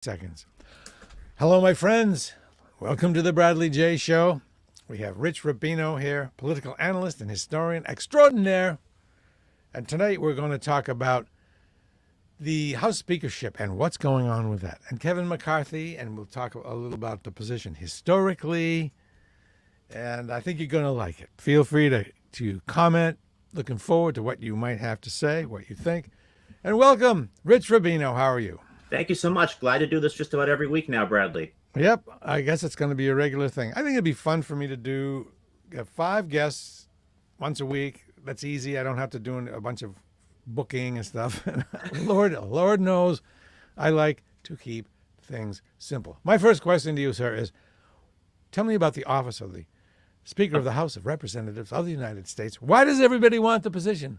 Seconds. Hello, my friends. Welcome to the Bradley J. Show. We have Rich Rubino here, political analyst and historian extraordinaire. And tonight we're going to talk about the House Speakership and what's going on with that. And Kevin McCarthy, and we'll talk a little about the position historically. And I think you're going to like it. Feel free to comment. Looking forward to what you might have to say, what you think. And welcome, Rich Rubino. How are you? Thank you so much. Glad to do this just about every week now, Bradley. Yep, I guess it's going to be a regular thing. I think it'd be fun for me to get 5 guests once a week. That's easy. I don't have to do a bunch of booking and stuff. Lord knows I like to keep things simple. My first question to you, sir, is tell me about the office of the Speaker of the House of Representatives of the United States. Why does everybody want the position?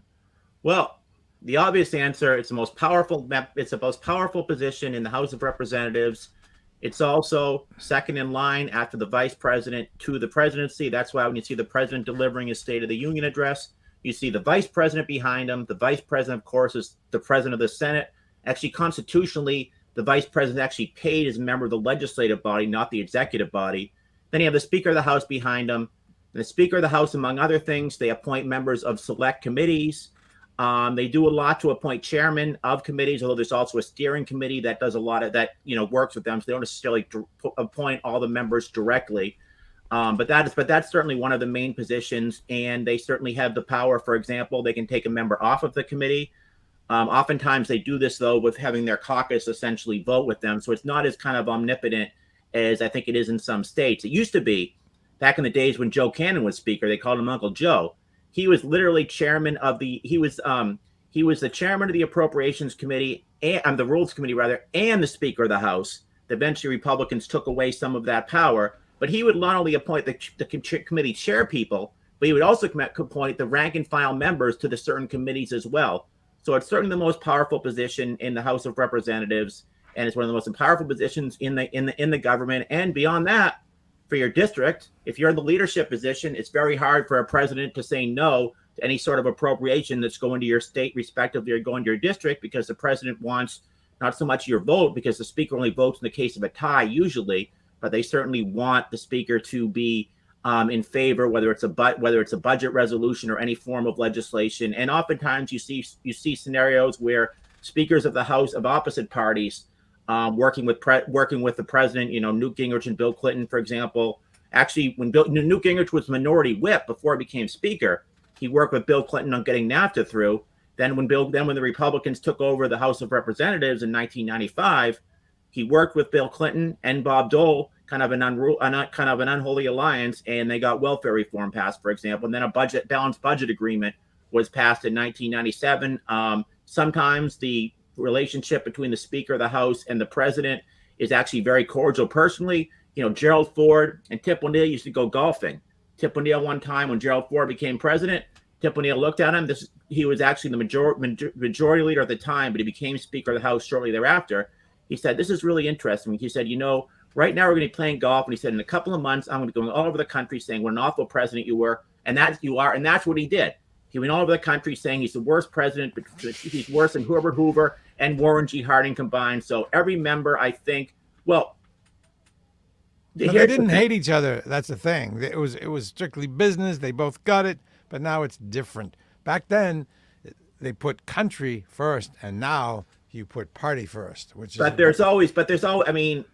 Well, the obvious answer, it's the most powerful position in the House of Representatives. It's also second in line after the vice president to the presidency. That's why when you see the president delivering his State of the Union address, you see the vice president behind him. The vice president, of course, is the president of the Senate. Actually, constitutionally, the vice president is actually paid as a member of the legislative body, not the executive body. Then you have the Speaker of the House behind him. And the Speaker of the House, among other things, they appoint members of select committees. They do a lot to appoint chairmen of committees, although there's also a steering committee that does a lot of that, works with them. So they don't necessarily appoint all the members directly. But that's certainly one of the main positions. And they certainly have the power. For example, they can take a member off of the committee. Oftentimes they do this, though, with having their caucus essentially vote with them. So it's not as kind of omnipotent as I think it is in some states. It used to be back in the days when Joe Cannon was Speaker. They called him Uncle Joe. He was literally chairman of he was the chairman of the Appropriations Committee and the Rules Committee rather, and the Speaker of the House. Eventually, Republicans took away some of that power, but he would not only appoint the committee chair people, but he would also appoint the rank and file members to the certain committees as well. So it's certainly the most powerful position in the House of Representatives, and it's one of the most powerful positions in the government. And beyond that, for your district, if you're in the leadership position, it's very hard for a president to say no to any sort of appropriation that's going to your state, respectively, or going to your district, because the president wants not so much your vote, because the speaker only votes in the case of a tie usually, but they certainly want the speaker to be in favor, whether it's a budget resolution or any form of legislation. And oftentimes you see scenarios where speakers of the House of opposite parties working with the president, Newt Gingrich and Bill Clinton, for example. Actually, when Newt Gingrich was minority whip before he became Speaker, he worked with Bill Clinton on getting NAFTA through. Then when the Republicans took over the House of Representatives in 1995, he worked with Bill Clinton and Bob Dole, kind of an unholy alliance, and they got welfare reform passed, for example. And then a balanced budget agreement was passed in 1997. Sometimes the relationship between the Speaker of the House and the president is actually very cordial. Personally, Gerald Ford and Tip O'Neill used to go golfing. Tip O'Neill, one time when Gerald Ford became president, Tip O'Neill looked at him. He was actually the majority leader at the time, but he became Speaker of the House shortly thereafter. He said, "This is really interesting." He said, "Right now we're going to be playing golf." And he said, "In a couple of months, I'm going to be going all over the country saying what an awful president you were. And you are. And that's what he did. He went all over the country saying he's the worst president, but he's worse than Herbert Hoover and Warren G. Harding combined." So every member, I think, they didn't hate each other. That's the thing. It was strictly business. They both got it, but now it's different. Back then, they put country first, and now you put party first. There's always. I mean,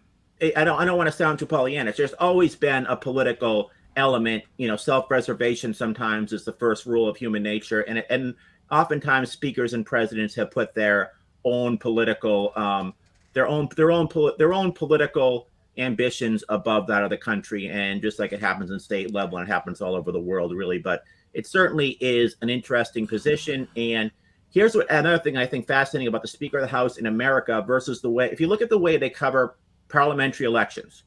I don't want to sound too Pollyannish. There's always been a political element. Self-preservation sometimes is the first rule of human nature, and oftentimes speakers and presidents have put their own political political ambitions above that of the country, and just like it happens in state level, and it happens all over the world, really. But it certainly is an interesting position. And here's another thing I think fascinating about the Speaker of the House in America versus if you look at the way they cover parliamentary elections.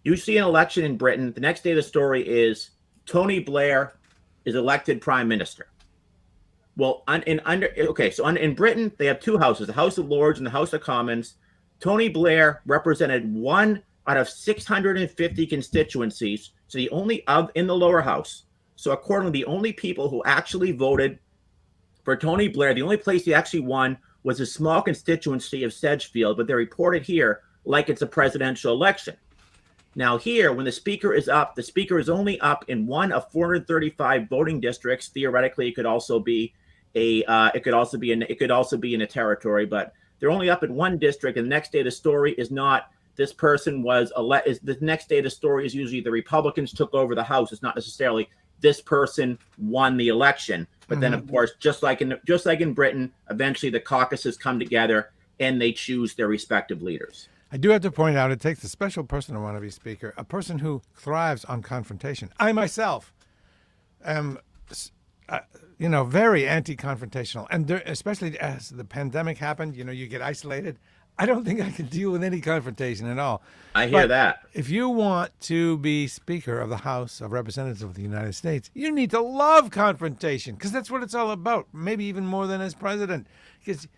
You see an election in Britain, the next day the story is Tony Blair is elected prime minister. Well, in Britain, they have two houses, the House of Lords and the House of Commons. Tony Blair represented 1 out of 650 constituencies, so the only in the lower house. So accordingly, the only people who actually voted for Tony Blair, the only place he actually won was a small constituency of Sedgefield, but they're reported here like it's a presidential election. Now here, when the speaker is up, the speaker is only up in one of 435 voting districts. Theoretically, it could also be in a territory, but they're only up in one district. And the next day, the story is not this person was elected. The next day, the story is usually the Republicans took over the House. It's not necessarily this person won the election. But then, of course, just like in Britain, eventually the caucuses come together and they choose their respective leaders. I do have to point out, it takes a special person to want to be speaker, a person who thrives on confrontation. I myself am, very anti-confrontational, and especially as the pandemic happened, you get isolated. I don't think I can deal with any confrontation at all. I hear that. If you want to be Speaker of the House of Representatives of the United States, you need to love confrontation, because that's what it's all about. Maybe even more than as president, because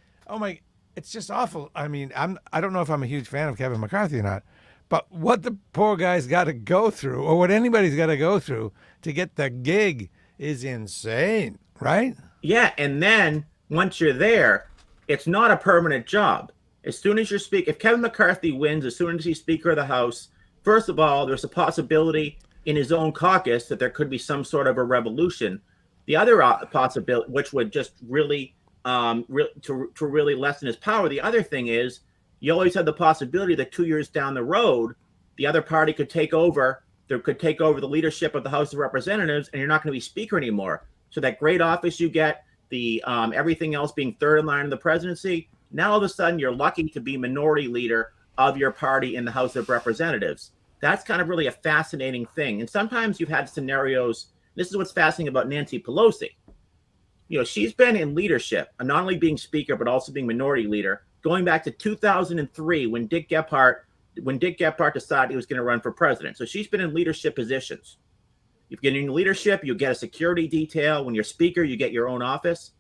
it's just awful. I mean, I don't know if I'm a huge fan of Kevin McCarthy or not, but what the poor guy's got to go through, or what anybody's got to go through to get the gig, is insane, right? Yeah, and then once you're there, it's not a permanent job. As soon as if Kevin McCarthy wins, as soon as he's Speaker of the House, first of all, there's a possibility in his own caucus that there could be some sort of a revolution. The other possibility, which would just really to really lessen his power. The other thing is, you always have the possibility that 2 years down the road, the other party could take over. There could take over the leadership of the House of Representatives, and you're not going to be Speaker anymore. So that great office you get, the everything else being third in line in the presidency, now all of a sudden you're lucky to be minority leader of your party in the House of Representatives. That's kind of really a fascinating thing. And sometimes you've had scenarios. This is what's fascinating about Nancy Pelosi. She's been in leadership, not only being Speaker, but also being minority leader, going back to 2003 when Dick Gephardt decided he was going to run for president. So she's been in leadership positions. You get in leadership, you get a security detail. When you're Speaker, you get your own office.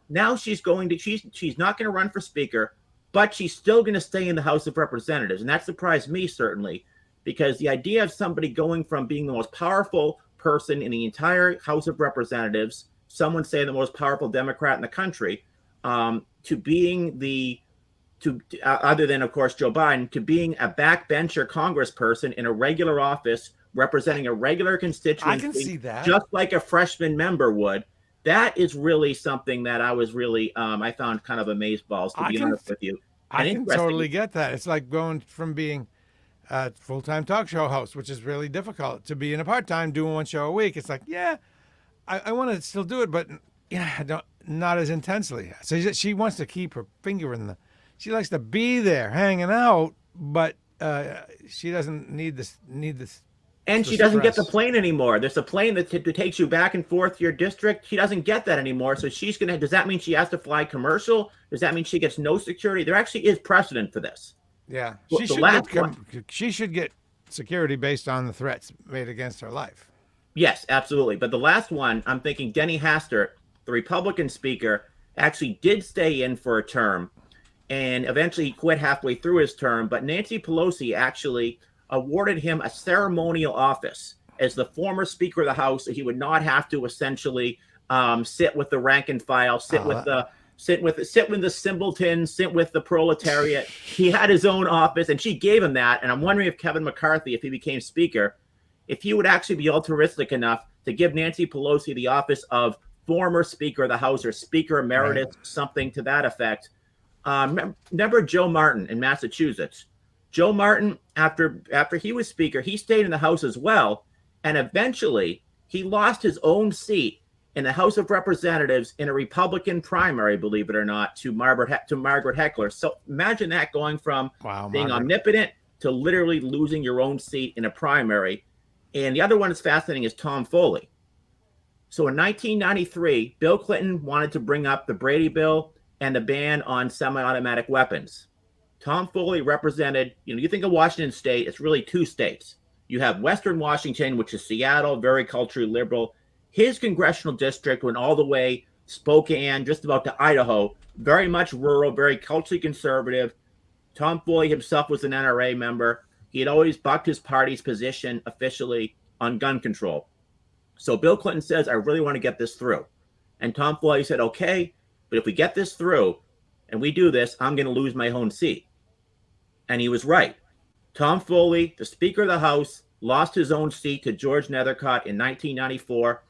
Now she's not going to run for Speaker, but she's still going to stay in the House of Representatives. And that surprised me, certainly, because the idea of somebody going from being the most powerful person in the entire House of Representatives, someone say the most powerful Democrat in the country, to being other than, of course, Joe Biden, to being a backbencher congressperson in a regular office representing a regular constituency. I can see that. Just like a freshman member would. That is really something that I was really, I found kind of amazeballs, to be honest with you. I can totally get that. It's like going from being a full-time talk show host, which is really difficult, to being a part-time doing one show a week. It's like, yeah, I want to still do it, but not as intensely. So she wants to keep her finger in she likes to be there hanging out, but she doesn't need this. And she doesn't get the plane anymore. There's a plane that takes you back and forth to your district. She doesn't get that anymore. So does that mean she has to fly commercial? Does that mean she gets no security? There actually is precedent for this. Yeah. She should get security based on the threats made against her life. Yes, absolutely. But the last one, I'm thinking Denny Hastert, the Republican Speaker, actually did stay in for a term, and eventually he quit halfway through his term. But Nancy Pelosi actually awarded him a ceremonial office as the former Speaker of the House, so he would not have to essentially sit with the rank and file, sit with the simpletons, sit with the proletariat. He had his own office, and she gave him that. And I'm wondering if Kevin McCarthy, if he became Speaker, if he would actually be altruistic enough to give Nancy Pelosi the office of former Speaker of the House or Speaker Emeritus, right, something to that effect. Remember Joe Martin in Massachusetts? Joe Martin, after he was Speaker, he stayed in the House as well, and eventually he lost his own seat in the House of Representatives in a Republican primary, believe it or not, to Margaret Heckler. So imagine that, going from being omnipotent to literally losing your own seat in a primary. And the other one that's fascinating is Tom Foley. So in 1993, Bill Clinton wanted to bring up the Brady Bill and the ban on semi-automatic weapons. Tom Foley represented, you think of Washington State, it's really two states. You have Western Washington, which is Seattle, very culturally liberal. His congressional district went all the way Spokane, just about to Idaho, very much rural, very culturally conservative. Tom Foley himself was an NRA member. He had always bucked his party's position officially on gun control. So Bill Clinton says, I really want to get this through. And Tom Foley said, okay, but if we get this through, and we do this, I'm going to lose my own seat. And he was right. Tom Foley, the Speaker of the House, lost his own seat to George Nethercott in 1994.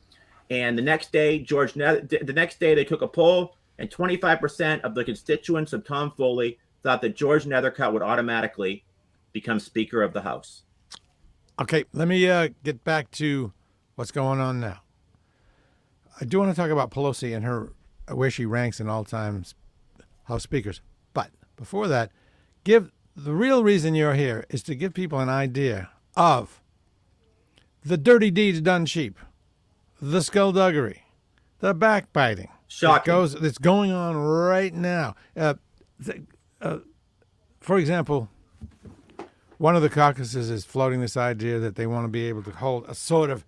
And the next day, they took a poll, and 25% of the constituents of Tom Foley thought that George Nethercott would automatically become Speaker of the House. Okay, let me get back to what's going on now. I do want to talk about Pelosi and her where she ranks in all-time House speakers. But before that, the real reason you're here is to give people an idea of the dirty deeds done cheap, the skullduggery, the backbiting. Shocking. It's going on right now. For example, one of the caucuses is floating this idea that they want to be able to hold a sort of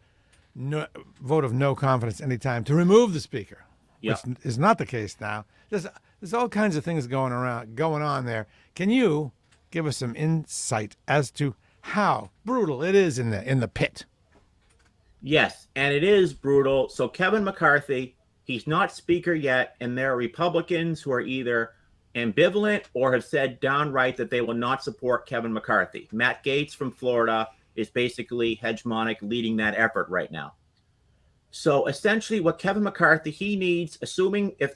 vote of no confidence anytime to remove the speaker, which is not the case now. There's all kinds of things going on there. Can you give us some insight as to how brutal it is in the pit? Yes, and it is brutal. So Kevin McCarthy, he's not Speaker yet, and there are Republicans who are either ambivalent or have said downright that they will not support Kevin McCarthy. Matt Gaetz from Florida is basically hegemonic, leading that effort right now. So essentially what Kevin McCarthy, he needs,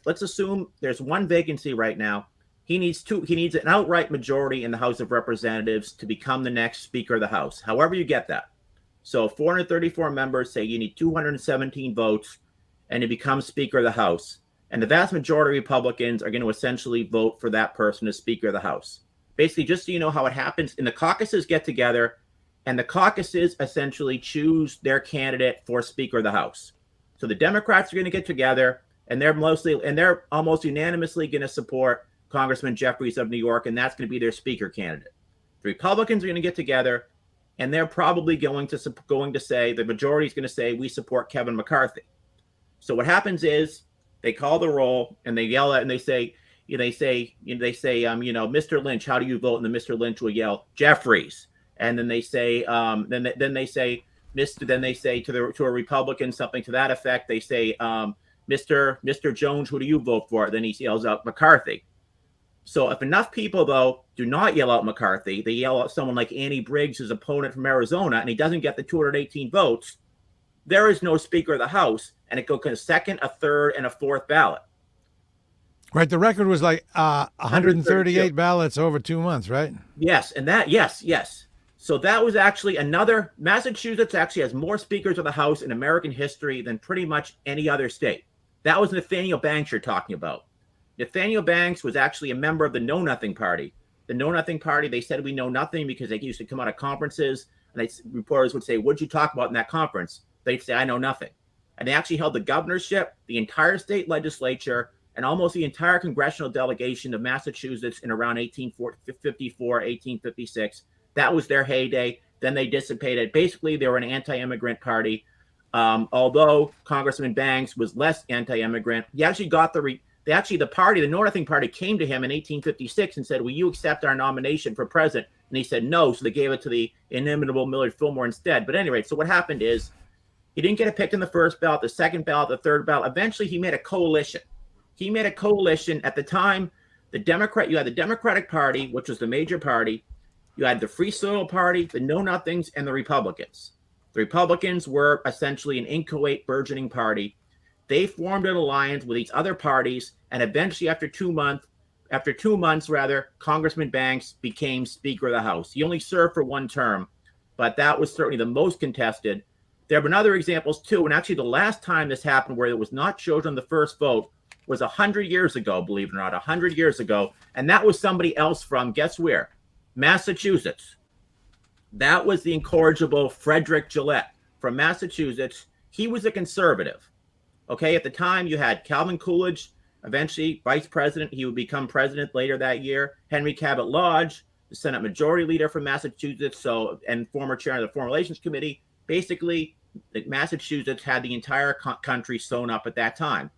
let's assume there's one vacancy right now, he needs an outright majority in the House of Representatives to become the next Speaker of the House, however you get that. So 434 members say you need 217 votes and to become Speaker of the House. And the vast majority of Republicans are going to essentially vote for that person as Speaker of the House. Basically, just so you know how it happens, and the caucuses get together, and the caucuses essentially choose their candidate for Speaker of the House. So the Democrats are going to get together, and they're almost unanimously going to support Congressman Jeffries of New York, and that's going to be their Speaker candidate. The Republicans are going to get together, and they're probably going to say, the majority is going to say, we support Kevin McCarthy. So what happens is they call the roll and they yell at, and they say, Mr. Lynch, how do you vote? And then Mr. Lynch will yell, Jeffries. And then they say, then they say to a Republican something to that effect. They say, Mr. Jones, who do you vote for? Then he yells out McCarthy. So if enough people, though, do not yell out McCarthy, they yell out someone like Annie Briggs, his opponent from Arizona, and he doesn't get the 218 votes, there is no Speaker of the House, and it goes to a second, a third, and a fourth ballot. Right. The record was like 138 ballots over 2 months, right? Yes. And yes. So that was actually Massachusetts actually has more Speakers of the House in American history than pretty much any other state. That was Nathaniel Banks you're talking about. Nathaniel Banks was actually a member of the Know Nothing Party. The Know Nothing Party, they said we know nothing because they used to come out of conferences, and reporters would say, what'd you talk about in that conference? They'd say, I know nothing. And they actually held the governorship, the entire state legislature, and almost the entire congressional delegation of Massachusetts in around 1854, 1856. That was their heyday. Then they dissipated. Basically, they were an anti-immigrant party. Although Congressman Banks was less anti-immigrant, he actually got the Know Nothing Party came to him in 1856 and said, will you accept our nomination for president? And he said no, so they gave it to the inimitable Millard Fillmore instead. But anyway, so what happened is he didn't get picked in the first ballot, the second ballot, the third ballot. Eventually, he made a coalition. At the time. You had the Democratic Party, which was the major party. You had the Free Soil Party, the Know Nothings, and the Republicans. The Republicans were essentially an inchoate, burgeoning party. They formed an alliance with these other parties, and eventually, after 2 months, Congressman Banks became Speaker of the House. He only served for one term, but that was certainly the most contested. There have been other examples too, and actually the last time this happened where it was not chosen the first vote was 100 years ago, believe it or not, 100 years ago, and that was somebody else from, guess where? Massachusetts. That was the incorrigible Frederick Gillette from Massachusetts. He was a conservative. Okay, at the time you had Calvin Coolidge, eventually vice president. He would become president later that year. Henry Cabot Lodge, the Senate Majority Leader from Massachusetts, and former chair of the Foreign Relations Committee. Basically, Massachusetts had the entire country sewn up at that time.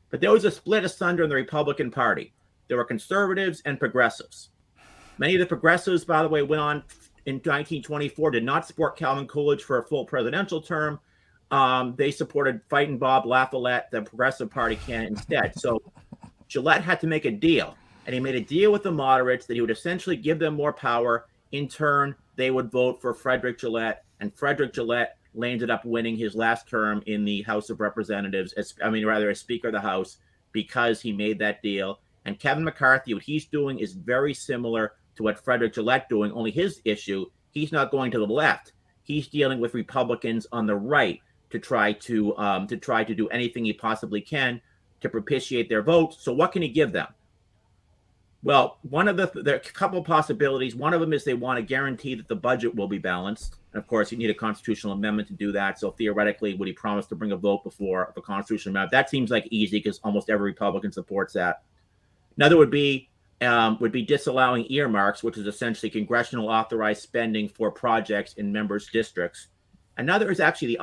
But there was a split asunder in the Republican Party. There were conservatives and progressives. Many of the progressives, by the way, went on in 1924, did not support Calvin Coolidge for a full presidential term. They supported Fighting Bob LaFollette, the Progressive Party candidate, instead. So Gillette had to make a deal. and he made a deal with the moderates that he would essentially give them more power. In turn, they would vote for Frederick Gillette, and Frederick Gillette ended up winning his last term in the House of Representatives, as Speaker of the House, because he made that deal. And Kevin McCarthy, what he's doing is very similar to what Frederick Gillette doing, only his issue, he's not going to the left. He's dealing with Republicans on the right to try to do anything he possibly can to propitiate their votes. So what can he give them? Well, there are a couple of possibilities. One of them is they want to guarantee that the budget will be balanced. And of course, you need a constitutional amendment to do that. So theoretically, would he promise to bring a vote before the constitutional amendment? That seems like easy because almost every Republican supports that. Another would be disallowing earmarks, which is essentially congressional authorized spending for projects in members' districts. Another is actually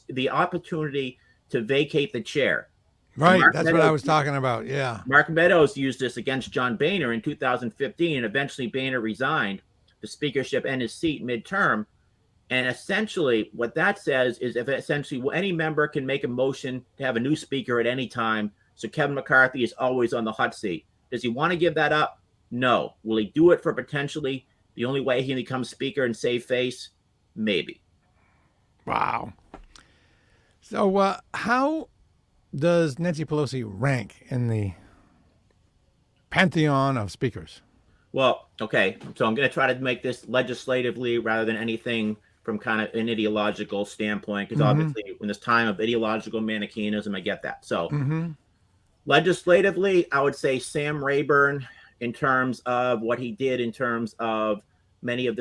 the opportunity to vacate the chair. Right, that's what I was talking about, yeah. Mark Meadows used this against John Boehner in 2015, and eventually Boehner resigned. The speakership and his seat midterm. And essentially what that says is if essentially any member can make a motion to have a new speaker at any time, so Kevin McCarthy is always on the hot seat. Does he want to give that up? No. Will he do it for potentially the only way he can become speaker and save face? Maybe. Wow. So how does Nancy Pelosi rank in the pantheon of speakers? Well, okay. So I'm going to try to make this legislatively rather than anything from kind of an ideological standpoint, because obviously in this time of ideological Manichaeism, I get that. So legislatively, I would say Sam Rayburn, in terms of what he did in terms of many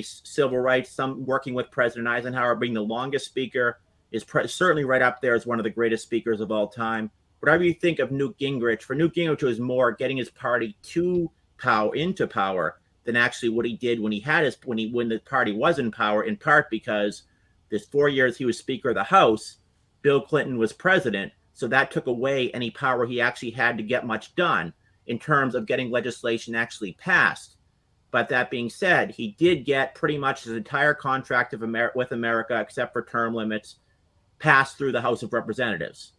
civil rights, some working with President Eisenhower, being the longest speaker, is certainly right up there as one of the greatest speakers of all time. Whatever you think of Newt Gingrich, for Newt Gingrich, it was more getting his party into power than actually what he did when the party was in power, in part because this 4 years he was Speaker of the House, Bill Clinton was president, so that took away any power he actually had to get much done in terms of getting legislation actually passed. But that being said, he did get pretty much his entire contract with America, except for term limits, passed through the House of Representatives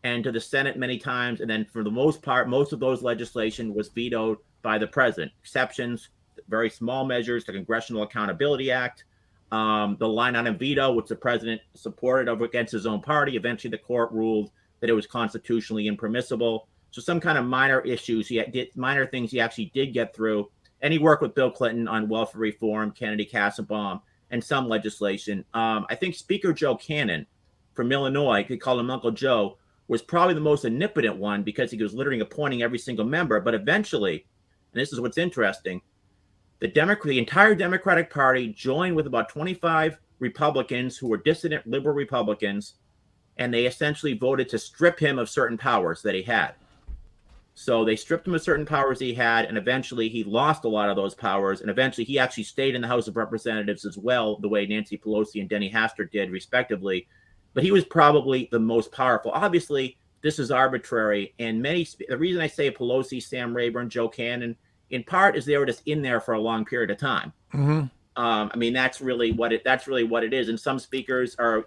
and to the Senate many times. And then for the most part, most of those legislation was vetoed by the president. Exceptions, very small measures, the Congressional Accountability Act, the line item veto, which the president supported over against his own party. Eventually, the court ruled that it was constitutionally impermissible. So some kind of minor issues, minor things he actually did get through. And he worked with Bill Clinton on welfare reform, Kennedy-Kassebaum, and some legislation. I think Speaker Joe Cannon from Illinois, they call him Uncle Joe, was probably the most omnipotent one because he was literally appointing every single member. But eventually, and this is what's interesting, the entire Democratic Party joined with about 25 Republicans who were dissident liberal Republicans, and they essentially voted to strip him of certain powers that he had. So they stripped him of certain powers he had, and eventually he lost a lot of those powers, and eventually he actually stayed in the House of Representatives as well, the way Nancy Pelosi and Denny Hastert did, respectively. But he was probably the most powerful. Obviously, this is arbitrary, and the reason I say Pelosi, Sam Rayburn, Joe Cannon, in part is they were just in there for a long period of time. I mean, that's really what it is. And some speakers are,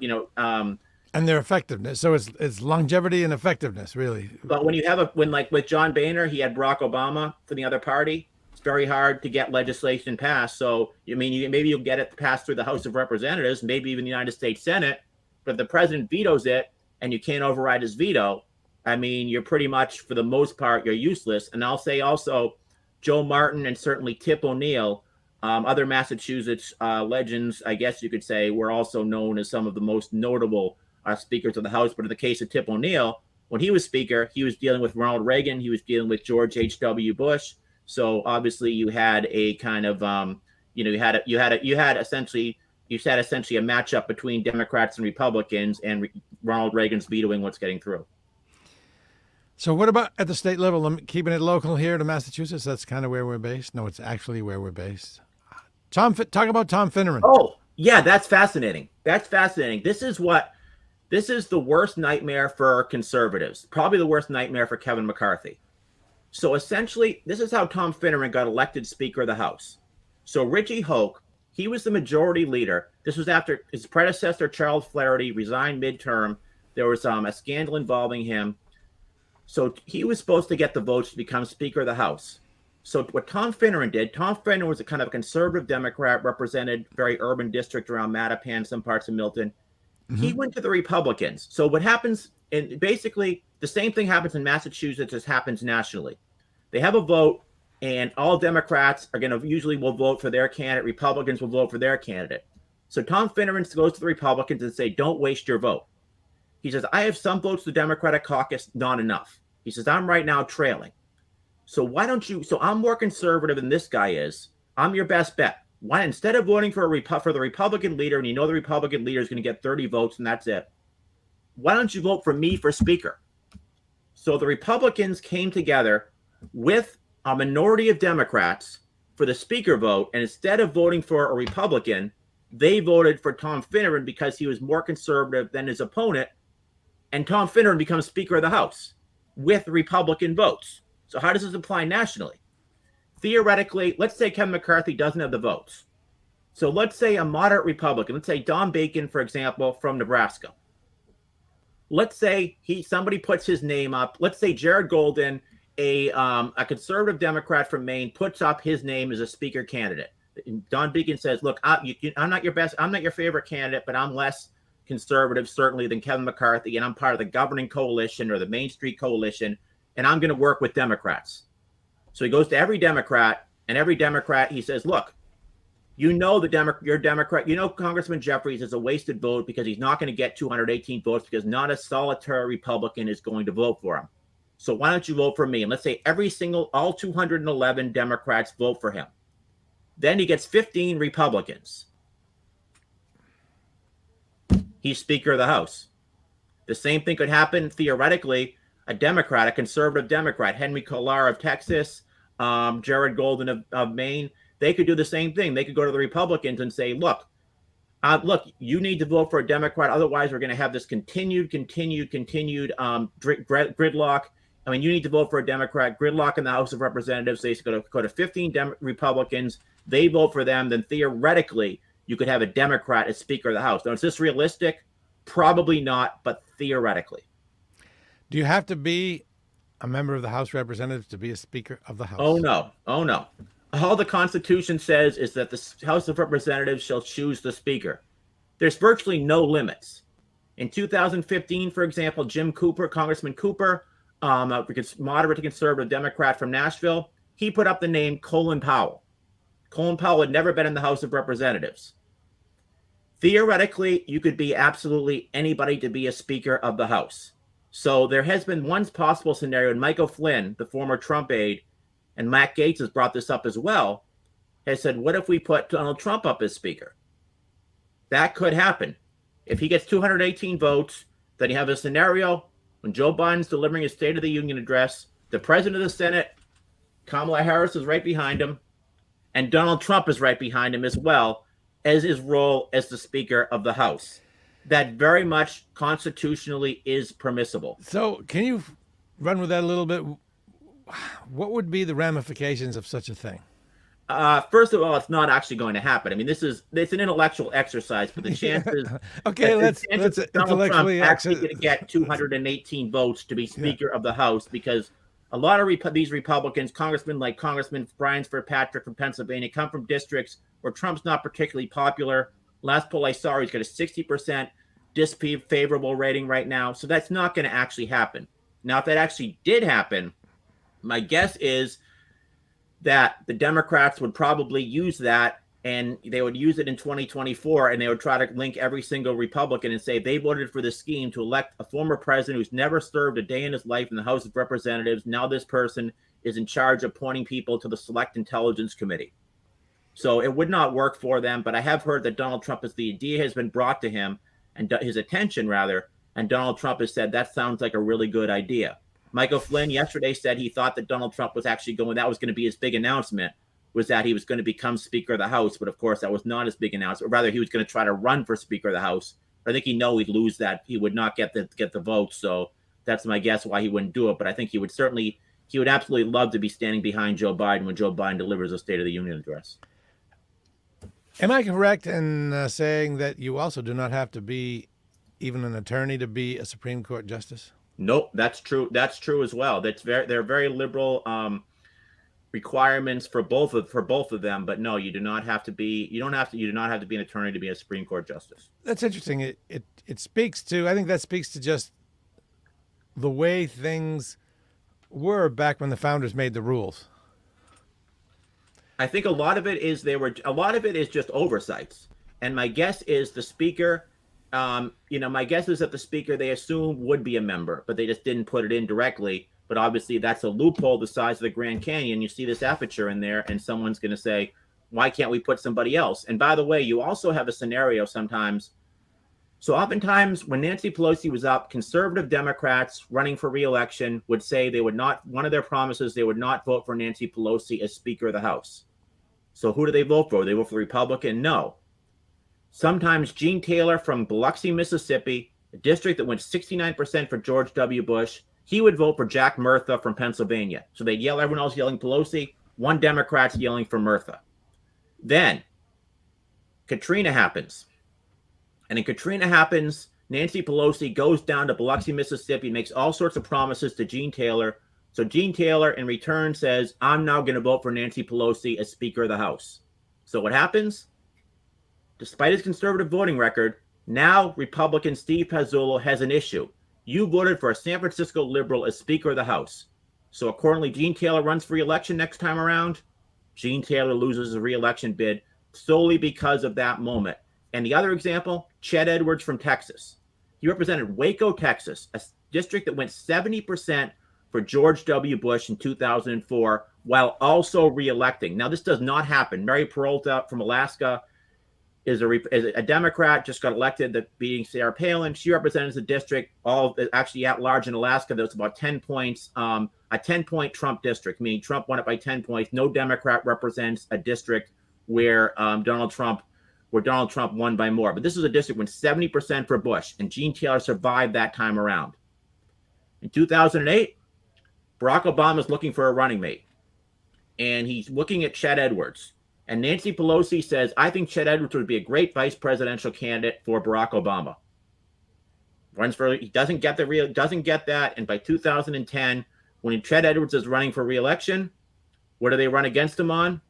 and their effectiveness. So it's longevity and effectiveness, really. But when like with John Boehner, he had Barack Obama for the other party. It's very hard to get legislation passed. So maybe you'll get it passed through the House of Representatives, maybe even the United States Senate. But if the president vetoes it and you can't override his veto, I mean, you're pretty much, for the most part, you're useless. And I'll say also, Joe Martin and certainly Tip O'Neill, other Massachusetts legends, I guess you could say, were also known as some of the most notable speakers of the House. But in the case of Tip O'Neill, when he was speaker, he was dealing with Ronald Reagan. He was dealing with George H.W. Bush. So obviously you had a kind of, you had essentially a matchup between Democrats and Republicans, and Ronald Reagan's vetoing what's getting through. So what about at the state level? Keeping it local here to Massachusetts, that's kind of where we're based. No, it's actually where we're based. Talk about Tom Finneran. Oh, yeah, that's fascinating. This is the worst nightmare for conservatives, probably the worst nightmare for Kevin McCarthy. So essentially, this is how Tom Finneran got elected Speaker of the House. So Richie Hoke, he was the majority leader. This was after his predecessor, Charles Flaherty, resigned midterm. There was a scandal involving him. So he was supposed to get the votes to become Speaker of the House. So what Tom Finneran did, Tom Finneran was a kind of a conservative Democrat, represented very urban district around Mattapan, some parts of Milton. He went to the Republicans. So what happens, and basically the same thing happens in Massachusetts as happens nationally. They have a vote, and all Democrats are going to usually will vote for their candidate. Republicans will vote for their candidate. So Tom Finneran goes to the Republicans and say, don't waste your vote. He says, I have some votes to the Democratic caucus, not enough. He says, I'm right now trailing. So why don't you, so I'm more conservative than this guy is. I'm your best bet. Why, instead of voting for the Republican leader, and you know the Republican leader is going to get 30 votes and that's it, why don't you vote for me for Speaker? So the Republicans came together with a minority of Democrats for the Speaker vote, and instead of voting for a Republican, they voted for Tom Finneran because he was more conservative than his opponent, and Tom Finneran becomes Speaker of the House with Republican votes. So how does this apply nationally? Theoretically, let's say Kevin McCarthy doesn't have the votes. So let's say a moderate Republican, let's say Don Bacon, for example, from Nebraska. Let's say somebody puts his name up. Let's say Jared Golden, a conservative Democrat from Maine, puts up his name as a Speaker candidate. Don Bacon says, look, I'm not your favorite candidate, but I'm less conservative, certainly, than Kevin McCarthy, and I'm part of the governing coalition or the Main Street Coalition, and I'm going to work with Democrats. So he goes to every Democrat, and every Democrat, he says, look, you know you're Democrat. You know Congressman Jeffries is a wasted vote because he's not going to get 218 votes because not a solitary Republican is going to vote for him. So why don't you vote for me? And let's say all 211 Democrats vote for him. Then he gets 15 Republicans. He's Speaker of the House. The same thing could happen theoretically. A Democrat, a conservative Democrat, Henry Cuellar of Texas, Jared Golden of Maine, they could do the same thing. They could go to the Republicans and say, look, you need to vote for a Democrat. Otherwise, we're going to have this continued gridlock. I mean, you need to vote for a Democrat. Gridlock in the House of Representatives. They go to 15 Republicans. They vote for them. Then theoretically, you could have a Democrat as Speaker of the House. Now, is this realistic? Probably not, but theoretically. Do you have to be a member of the House of Representatives to be a Speaker of the House? Oh, no. All the Constitution says is that the House of Representatives shall choose the Speaker. There's virtually no limits. In 2015, for example, Congressman Cooper, a moderate to conservative Democrat from Nashville, he put up the name Colin Powell. Colin Powell had never been in the House of Representatives. Theoretically, you could be absolutely anybody to be a Speaker of the House. So there has been one possible scenario, and Michael Flynn, the former Trump aide, and Matt Gaetz has brought this up as well, has said, what if we put Donald Trump up as Speaker? That could happen. If he gets 218 votes, then you have a scenario when Joe Biden's delivering his State of the Union address, the president of the Senate, Kamala Harris, is right behind him, and Donald Trump is right behind him as well as his role as the Speaker of the House. That very much constitutionally is permissible. So can you run with that a little bit? What would be the ramifications of such a thing? First of all, it's not actually going to happen. I mean, it's an intellectual exercise, but the chances okay, let's Donald Trump actually going to get 218 votes to be Speaker of the House, because a lot of these Republicans, congressmen like Congressman Brian Fitzpatrick from Pennsylvania, come from districts where Trump's not particularly popular. Last poll I saw, he's got a 60% disfavorable rating right now. So that's not going to actually happen. Now, if that actually did happen, my guess is that the Democrats would probably use that, and they would use it in 2024, and they would try to link every single Republican and say they voted for the scheme to elect a former president who's never served a day in his life in the House of Representatives. Now this person is in charge of appointing people to the Select Intelligence Committee. So it would not work for them, but I have heard that Donald Trump, as the idea has been brought to him, and his attention rather, and Donald Trump has said that sounds like a really good idea. Michael Flynn yesterday said he thought that Donald Trump was actually that was going to be his big announcement, was that he was going to become Speaker of the House. But of course, that was not his big announcement. Or rather, he was going to try to run for Speaker of the House. I think he'd lose that. He would not get the votes. So that's my guess why he wouldn't do it. But I think he would absolutely love to be standing behind Joe Biden when Joe Biden delivers a State of the Union address. Am I correct in saying that you also do not have to be even an attorney to be a Supreme Court justice? Nope, that's true. That's true as well. They're very liberal requirements for both of them. But no, you do not have to be. You do not have to be an attorney to be a Supreme Court justice. That's interesting. It speaks to, I think that speaks to just the way things were back when the founders made the rules. I think a lot of it is just oversights. And my guess is the speaker, my guess is that the speaker they assume would be a member, but they just didn't put it in directly. But obviously that's a loophole the size of the Grand Canyon. You see this aperture in there, and someone's going to say, why can't we put somebody else? And by the way, you also have a scenario sometimes. So oftentimes when Nancy Pelosi was up, conservative Democrats running for re-election would say they would not, one of their promises, they would not vote for Nancy Pelosi as Speaker of the House. So who do they vote for? They vote for the Republican? No. Sometimes Gene Taylor from Biloxi, Mississippi, a district that went 69% for George W. Bush, he would vote for Jack Murtha from Pennsylvania. So they'd yell, everyone else yelling Pelosi, one Democrat's yelling for Murtha. Then Katrina happens. And in Katrina happens, Nancy Pelosi goes down to Biloxi, Mississippi, makes all sorts of promises to Gene Taylor. So Gene Taylor in return says, I'm now going to vote for Nancy Pelosi as Speaker of the House. So what happens? Despite his conservative voting record, now Republican Steve Pizzulo has an issue. You voted for a San Francisco liberal as Speaker of the House. So accordingly, Gene Taylor runs for re-election next time around. Gene Taylor loses his re-election bid solely because of that moment. And the other example, Chet Edwards from Texas. He represented Waco, Texas, a district that went 70% for George W. Bush in 2004, while also re-electing. Now, this does not happen. Mary Peralta from Alaska is a Democrat, just got elected, beating Sarah Palin. She represents a district, actually at large in Alaska, that was about 10 points, a 10-point Trump district, meaning Trump won it by 10 points. No Democrat represents a district where Donald Trump won by more. But this is a district when 70% for Bush, and Gene Taylor survived that time around. In 2008, Barack Obama is looking for a running mate, and he's looking at Chet Edwards. And Nancy Pelosi says, I think Chet Edwards would be a great vice presidential candidate for Barack Obama. He doesn't get that. And by 2010, when Chet Edwards is running for re-election, what do they run against him on?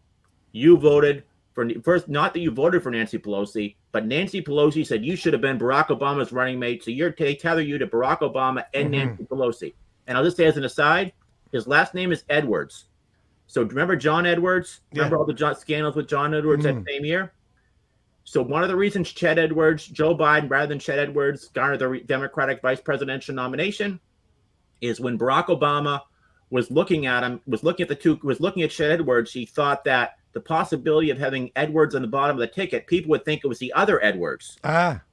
You voted for, first, not that you voted for Nancy Pelosi, but Nancy Pelosi said you should have been Barack Obama's running mate. So they tether you to Barack Obama and Nancy Pelosi. And I'll just say as an aside, his last name is Edwards. So remember John Edwards? Remember all the scandals with John Edwards that same year? So one of the reasons Joe Biden, rather than Chet Edwards, garnered the Democratic vice presidential nomination is when Barack Obama was looking at Chet Edwards, he thought that the possibility of having Edwards on the bottom of the ticket, people would think it was the other Edwards.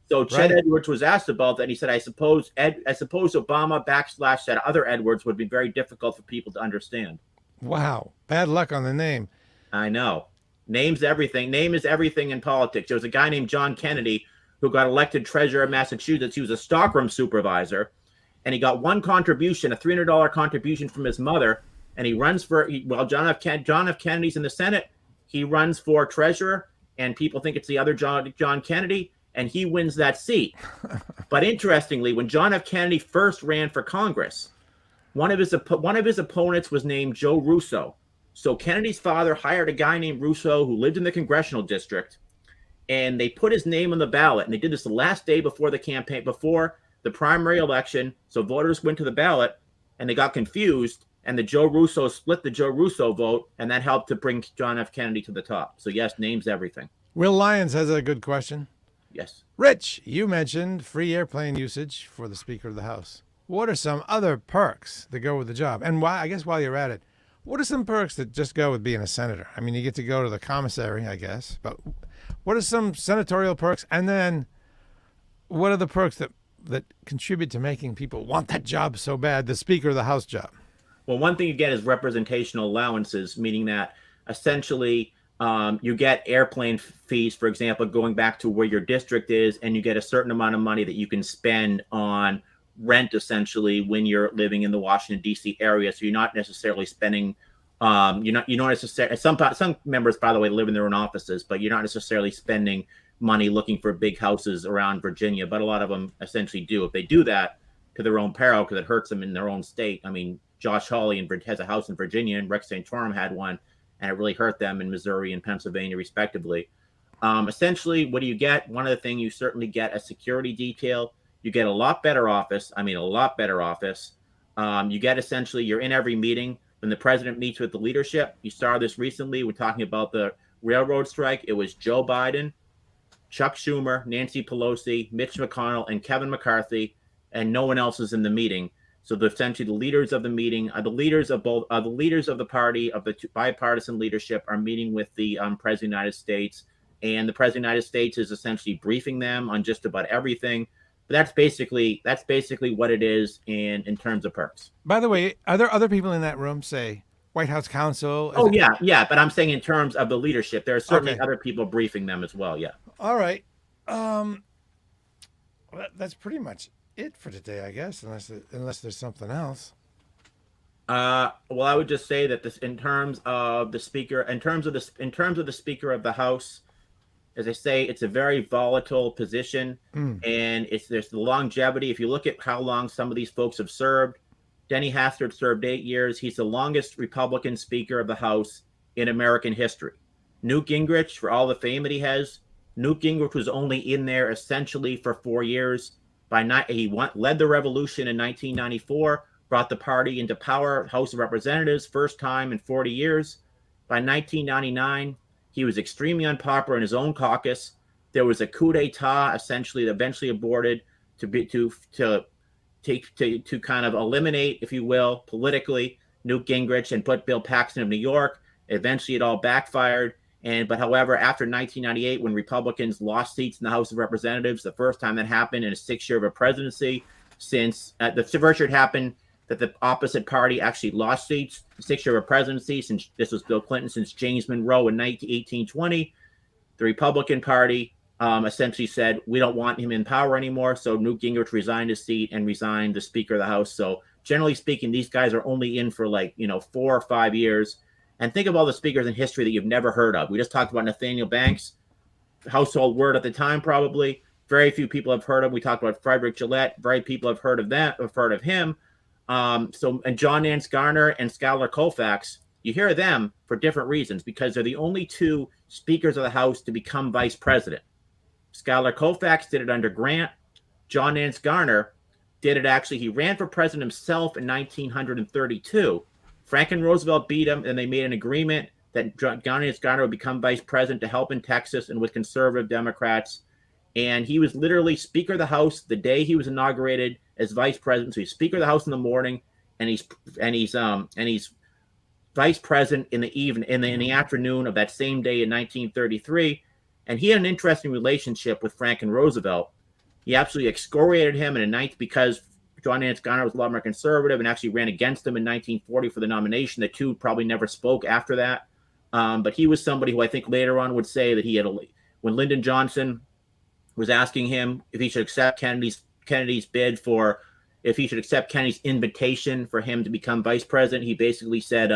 So Chet Edwards was asked about that. And he said, I suppose Obama / that other Edwards would be very difficult for people to understand. Wow. Bad luck on the name. I know. Name's everything. Name is everything in politics. There was a guy named John Kennedy who got elected treasurer of Massachusetts. He was a stockroom supervisor, and he got one contribution, a $300 contribution from his mother, and he runs for, John F. Kennedy's in the Senate. He runs for treasurer, and people think it's the other John Kennedy, and he wins that seat. But interestingly, when John F. Kennedy first ran for Congress, one of his opponents was named Joe Russo. So Kennedy's father hired a guy named Russo who lived in the congressional district, and they put his name on the ballot. And they did this the last day before the campaign, before the primary election. So voters went to the ballot, and they got confused, and the Joe Russo split the Joe Russo vote, and that helped to bring John F. Kennedy to the top. So yes, name's everything. Will Lyons has a good question. Yes. Rich, you mentioned free airplane usage for the Speaker of the House. What are some other perks that go with the job? And I guess while you're at it, what are some perks that just go with being a senator? I mean, you get to go to the commissary, I guess, but what are some senatorial perks? And then what are the perks that contribute to making people want that job so bad, the Speaker of the House job? Well, one thing you get is representational allowances, meaning that essentially you get airplane fees, for example, going back to where your district is, and you get a certain amount of money that you can spend on rent essentially when you're living in the Washington D.C. area. So you're not necessarily spending you're not necessarily, some members, by the way, live in their own offices, but you're not necessarily spending money looking for big houses around Virginia, but a lot of them essentially do. If they do that, to their own peril because it hurts them in their own state. I mean, Josh Hawley has a house in Virginia, and Rex Santorum had one, and it really hurt them in Missouri and Pennsylvania, respectively. Essentially, what do you get? One of the things you certainly get a security detail. You get a lot better office. I mean, a lot better office. You get essentially, you're in every meeting. When the president meets with the leadership, you saw this recently. We're talking about the railroad strike. It was Joe Biden, Chuck Schumer, Nancy Pelosi, Mitch McConnell, and Kevin McCarthy, and no one else is in the meeting. So essentially, the leaders of the meeting are the leaders of both, the leaders of the party of the bipartisan leadership are meeting with the president of the United States, and the president of the United States is essentially briefing them on just about everything. But that's basically what it is in terms of perks. By the way, are there other people in that room, say White House counsel? Oh, yeah. But I'm saying in terms of the leadership, there are certainly other people briefing them as well. Yeah. All right. That's pretty much it for today, I guess, unless there's something else. Well, I would just say that this, in terms of the speaker of the House, as I say, it's a very volatile position, and there's the longevity. If you look at how long some of these folks have served, Denny Hastert served 8 years. He's the longest Republican Speaker of the House in American history. Newt Gingrich, for all the fame that he has, Newt Gingrich was only in there essentially for 4 years. He led the revolution in 1994, brought the party into power, House of Representatives, first time in 40 years. By 1999, he was extremely unpopular in his own caucus. There was a coup d'etat, essentially, that eventually aborted to kind of eliminate, if you will, politically, Newt Gingrich and put Bill Paxton of New York. Eventually, it all backfired. But however, after 1998, when Republicans lost seats in the House of Representatives, the first time that happened in a 6-year of a presidency, since the first year it happened that the opposite party actually lost seats, 6-year of a presidency, since this was Bill Clinton, since James Monroe in 1820, the Republican Party essentially said, we don't want him in power anymore. So Newt Gingrich resigned his seat and resigned the Speaker of the House. So generally speaking, these guys are only in for 4 or 5 years. And think of all the speakers in history that you've never heard of. We just talked about Nathaniel Banks, household word at the time, probably. Very few people have heard of. We talked about Frederick Gillette. Very people have heard of him. And John Nance Garner and Schuyler Colfax, you hear them for different reasons because they're the only two speakers of the House to become vice president. Schuyler Colfax did it under Grant. John Nance Garner did it actually. He ran for president himself in 1932. Franklin Roosevelt beat him, and they made an agreement that John Nance Garner would become vice president to help in Texas and with conservative Democrats. And he was literally Speaker of the House the day he was inaugurated as vice president. So he's Speaker of the House in the morning, and he's vice president in the afternoon of that same day in 1933. And he had an interesting relationship with Franklin Roosevelt. He absolutely excoriated him in a night because John Nance Garner was a lot more conservative and actually ran against him in 1940 for the nomination. The two probably never spoke after that. But he was somebody who I think later on would say that when Lyndon Johnson was asking him if he should accept Kennedy's bid if he should accept Kennedy's invitation for him to become vice president, he basically said,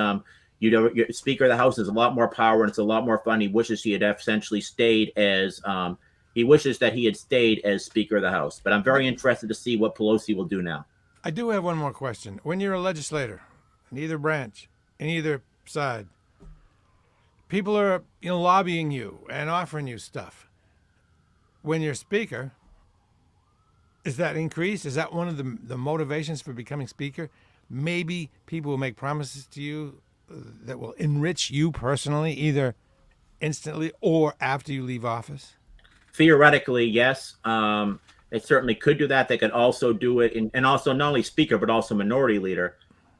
your Speaker of the House has a lot more power and it's a lot more fun. He wishes he had essentially stayed as he wishes that he had stayed as Speaker of the House. But I'm very interested to see what Pelosi will do now. I do have one more question. When you're a legislator, in either branch, in either side, people are lobbying you and offering you stuff. When you're Speaker, is that increased? Is that one of the motivations for becoming Speaker? Maybe people will make promises to you that will enrich you personally, either instantly or after you leave office? Theoretically, yes. They certainly could do that. They could also do it, and also not only Speaker, but also Minority Leader.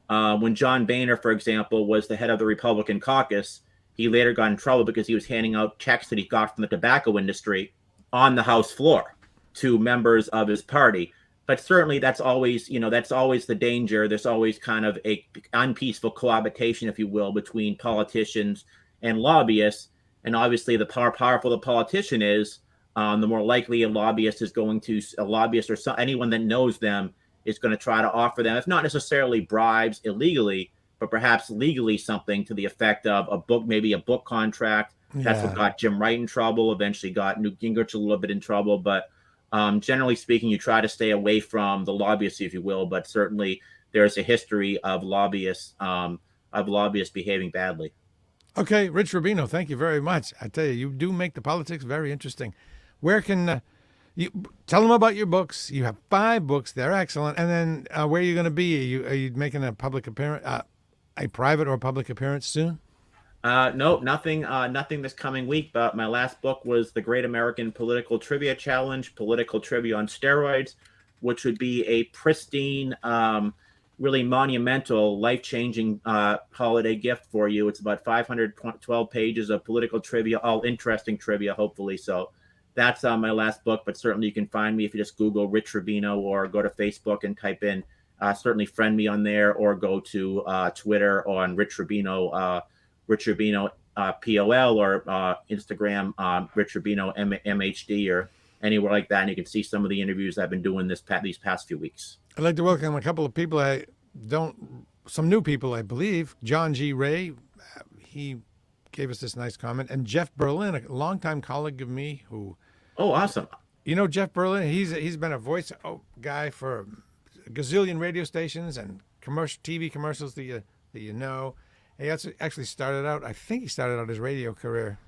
When John Boehner, for example, was the head of the Republican caucus, he later got in trouble because he was handing out checks that he got from the tobacco industry on the House floor to members of his party. But certainly that's always the danger. There's always kind of a unpeaceful cohabitation, if you will, between politicians and lobbyists. And obviously the more powerful the politician is, the more likely a lobbyist or anyone that knows them is going to try to offer them, if not necessarily bribes illegally, but perhaps legally something to the effect of maybe a book contract. That's what got Jim Wright in trouble, eventually got Newt Gingrich a little bit in trouble. But Generally speaking, you try to stay away from the lobbyists, if you will, but certainly there's a history of lobbyists behaving badly. Okay, Rich Rubino, thank you very much. I tell you, you do make the politics very interesting. Where can you tell them about your books? You have 5 books; they're excellent. And then where are you going to be? Are you making a public appearance, a private or public appearance soon? No, nothing this coming week. But my last book was The Great American Political Trivia Challenge, political trivia on steroids, which would be a pristine, really monumental, life-changing holiday gift for you. It's about 512 pages of political trivia, all interesting trivia, hopefully. So that's my last book, but certainly you can find me if you just Google Rich Rubino or go to Facebook and type in, certainly friend me on there, or go to Twitter on Rich Rubino, POL, or Instagram, Rich Rubino MHD, or anywhere like that. And you can see some of the interviews I've been doing these past few weeks. I'd like to welcome a couple of people some new people, I believe. John G. Ray, he gave us this nice comment. And Jeff Berlin, a longtime colleague of me who... Oh, awesome. You know Jeff Berlin? He's been a voice guy for a gazillion radio stations and TV commercials that you know. He actually started out, I think he started out his radio career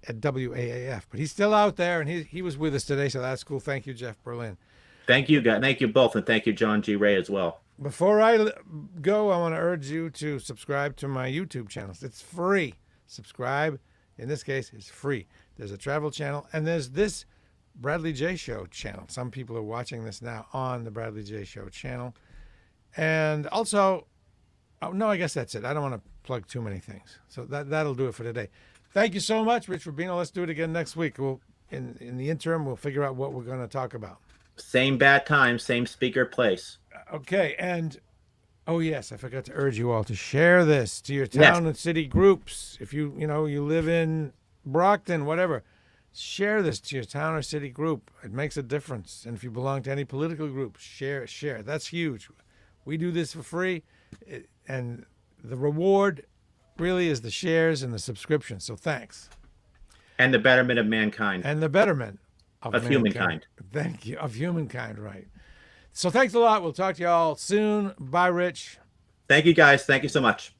at WAAF, but he's still out there, and he was with us today, so that's cool. Thank you, Jeff Berlin. Thank you, guys. Thank you both, and thank you, John G. Ray, as well. Before I go, I want to urge you to subscribe to my YouTube channels. It's free. Subscribe. In this case, it's free. There's a travel channel, and there's this Bradley J. Show channel. Some people are watching this now on the Bradley J. Show channel. And also, no, I guess that's it. I don't want to plug too many things. So that'll do it for today. Thank you so much, Rich Rubino. Let's do it again next week. In the interim, we'll figure out what we're going to talk about. Same bad time, same speaker place. Okay, and oh yes, I forgot to urge you all to share this to your town and city groups. If you live in Brockton, whatever, share this to your town or city group. It makes a difference. And if you belong to any political group, share. That's huge. We do this for free, and the reward really is the shares and the subscriptions. So thanks. And the betterment of mankind. And the betterment of humankind. Thank you. Of humankind, right. So thanks a lot. We'll talk to you all soon. Bye, Rich. Thank you, guys. Thank you so much.